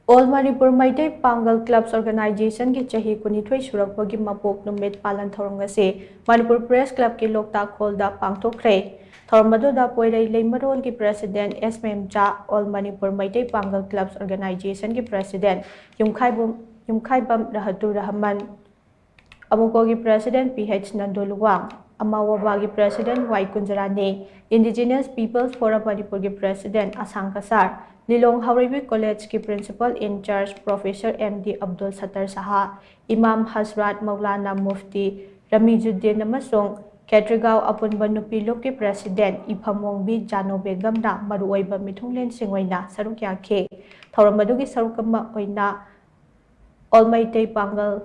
All Manipur Meitei Pangal Clubs Organization ki Chahi kunithoi Surakpagi Mapok Numit PALLAN THOURAM ngasi Manipur Press Club ki LOKTAK Holda Pangthokhre THOURAM aduda poirai leimarol ki President SMM Cha All Manipur Meitei Pangal Clubs Organization ki President Yumkhaibam Rahatu Rahman Amuko ki President PH Nandoluwang Amawaba ki President Y Kunjarani Indigenous Peoples Forum Manipur ki President Asang Kasar Lilong Hauribi College ki Principal in Charge Professor MD Abdul Sattar Saha, Imam Hasrat Maulana Mufti Ramizuddin Namasong, Ketrigao Apunba Nupilok ki President Iphamongbi Jano Begam na Maruoiba Mithunglen Singwaina Sarukya Ke, Thauramadu ki Sarukama Oina All Meitei Pangal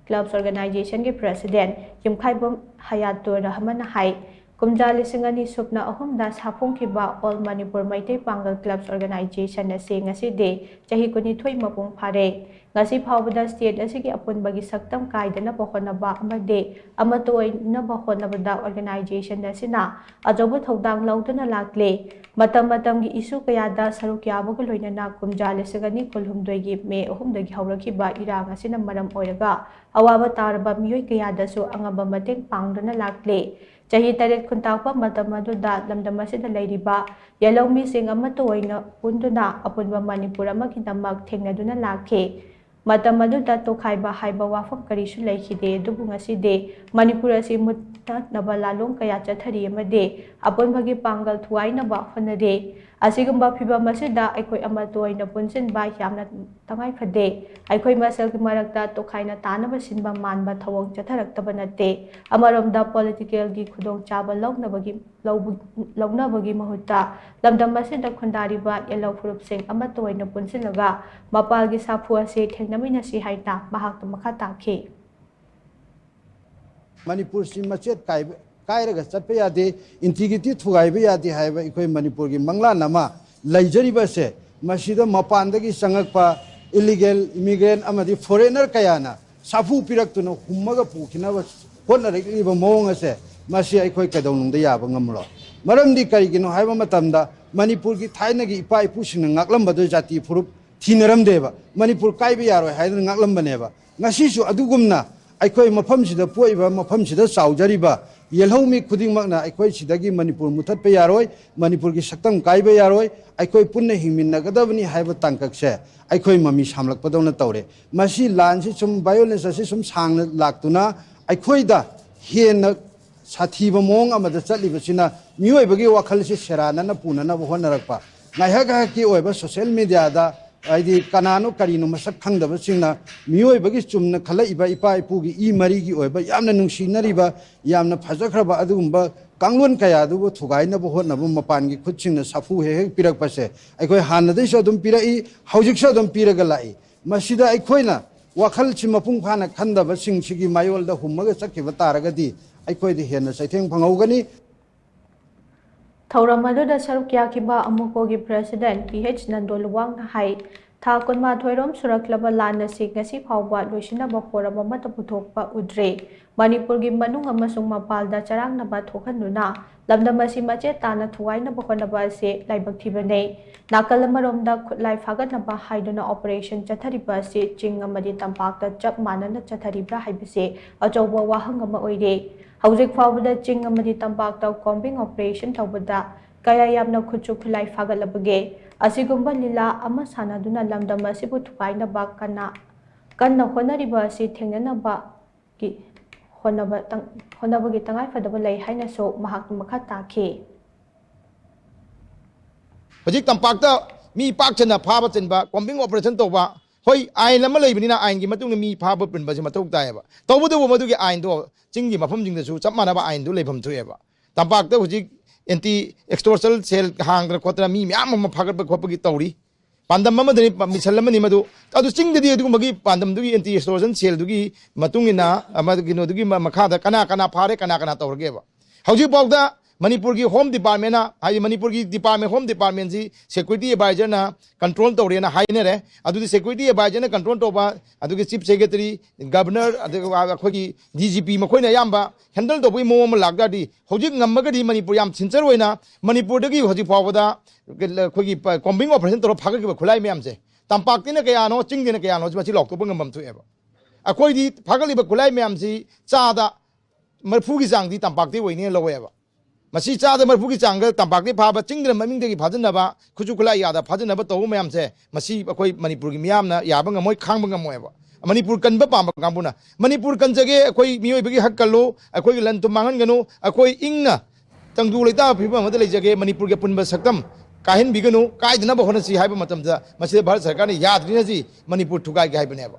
Clubs Organization ki President Yumkhaibam Hayatur Rahman Hai Kumjali Singani Supna Ahumda Sapung Kiba All Manipur Meitei Pangal Clubs Organization na ngasi de Chahi kunithoi mapung phare ngasi phawbada state asigi apun bagi saktam kaidana pohonaba amade amatoi na bahonabada organization na sina ajobu thodang laudana lakle matam gi isu kayada sarukya bogloina na kumjali singani kulhumdoi gi me ahumdagi hawrakiba irang asina maram oiraga awaba tarba miyoi kayada su angaba mateng pangdana lakle Chahi taret kuntakpa matamaduda lamdamasida lairiba yellow missing amatoina punduna apunba Manipur amakindamak thengnaduna lakhe matamaduda tokhaiba haiba wafam karisu laikhide dubu ngaside Manipur asi mutnaba lalong kaya chathari amade apunbagi pangal thuainaba honade asigumba phiba masida aikoi amatoina punsinba yamna tangai phade aikoi masal ki marakta tokhaina tanaba sinba manba thawong chatharakta nate amaromda political gi khudong chaba launabagi mahutta lamdam masida khundariba yellow furup sing amatoina punsilaga mapal gi sapu ase thengnamina si haita mahakta makhata khe Manipur si machet kairaga chatpa yade integrity thugaiba yade haiba ikoi Manipur gi mangla nama laijariba se masida mapandagi sangakpa illegal immigrant amadi foreigner kayana safu piraktuna hummaga pukhinaba honnarikliba mawong ase masi ikoi kadawnungda yaba ngamlo maramdi karigino haiba matamda Manipur gi thainagi ipa ipu singna ngaklambado jati furup thinaramdeba Manipur kaiba yaroi haidana ngaklambaneba ngasisu adugumna aikoi mafamsida poiba mafamsida saujariba yelhomi khudingmakna aikoi sidagi Manipur muthatpa yaroi Manipur gi saktam kaiba yaroi aikoi punna hingminnagadabani haiba tangkakse aikoi mami samlakpadawna tawre masi lansi sum violence asi sum sangna laktuna aikoida hena sathiba mong amada chatlibasina miyoibagi wakhalsi seranana punana honarakpa ngaihaga ki oiba social media da aidi kanano karino masak khangdaba singna miyoibagi chumna khalaiba ipa ipugi I marigi oiba yamna nungsinariba yamna phajakraba adugumba kanglon kaya dubu thugaina bo hotnabu mapangi khutchingna safu he pirakpase aikoi hanadai so dum pirai haujik so dum piraga lai masida aikoina wakhal chi mapung phana khandaba singsigi mayolda hummaga chakhiba taragadi aikoi de hena saitheng phangaugani Thauram aduda sarukya kiba amuko gi President PH Nandoluwang hai tha kunma thoirom suraklaba lana si ngasi phawba loisinaba forum amata puthokpa udre Manipur gi manung amasung mapalda charangnaba thokhanuna lamdamasi mache tana thuwainaba honaba se laibak thibane nakallamaromda khutlai phagatnaba haiduna operation chathariba se ching amadi tampakta chap manana chatharibra haibise ajoba wahangama oire Haujik Fawada Ching amadi tampakta combing operation tawbada kaya yamna khuchu khulai fagalabage asigumba lila ama sanaduna lamdam asibu thukaina ba kana honariba asi thengnanaba ki honaba gi tangai fadaba lai haina so mahak makha takhe Hojik tampakta mi pakchana phaba chenba combing operation tawba hoi ain lama leibnina ain gi matung mi phaba pinba se mathok taeba tawbudu madu gi ain do chinggi mafam jingda su chap manaba ain do leibam thueba tampakta hojik anti extortion cell hangra khotra mi myam ma phagat ba khopagi tawri pandam mamadani misalamani madu adu chingdadi adu magi pandam dugi anti extortion cell dugi matungina amadu no dugi makhada kana phare kana tawrgeba hojik bawda Manipur ki Home Department na hai Manipur ki Department Home Department si Security Advisor na control tawre na hai nere adu di Security Advisor na control tawba adu ki Chief Secretary Governor adu akhoi ki DGP makhoi na yamba handle tawbi mo ma lagda di hojik ngammaga di Manipur yam sincer hoina Manipur dagi hojik phawada akhoi ki combing operation tawra phaga ki khulai myam se तंपाक्तिना कयानो चिंगदिना कयानो Masih लौक्तोप ngambam thueba अखोइदी फागलिबा खुलाई म्यामसी चादा मरफुगी चांगदी तंपाक्ति ओइने लवेबा मसी चादा मरफुगी चांग तंपाक्ति फाबा चिंगदिना ममिंगदगी फाजनबा खुजु खुलाई यादा फाजनबा तो म्यामसे मसी अखोइ मणिपुरगी म्यामना याबा ngमोइ खांबा ngमोएबा Manipur कनबा palm कांबुना Manipur कनजगे अखोइ मियोइबगी हक कल्लो अखोइ लन तुम मांगनगनो अखोइ इंगना तंगदु लेता फिबा मद लेजगे मणिपुर के पुनबा सकतम काहिन बिगनु कायदनबा होनसी हाइबा मतमदा मसी भारत सरकार ने यादरिनजी मणिपुर थुगाइ हाइबनेबा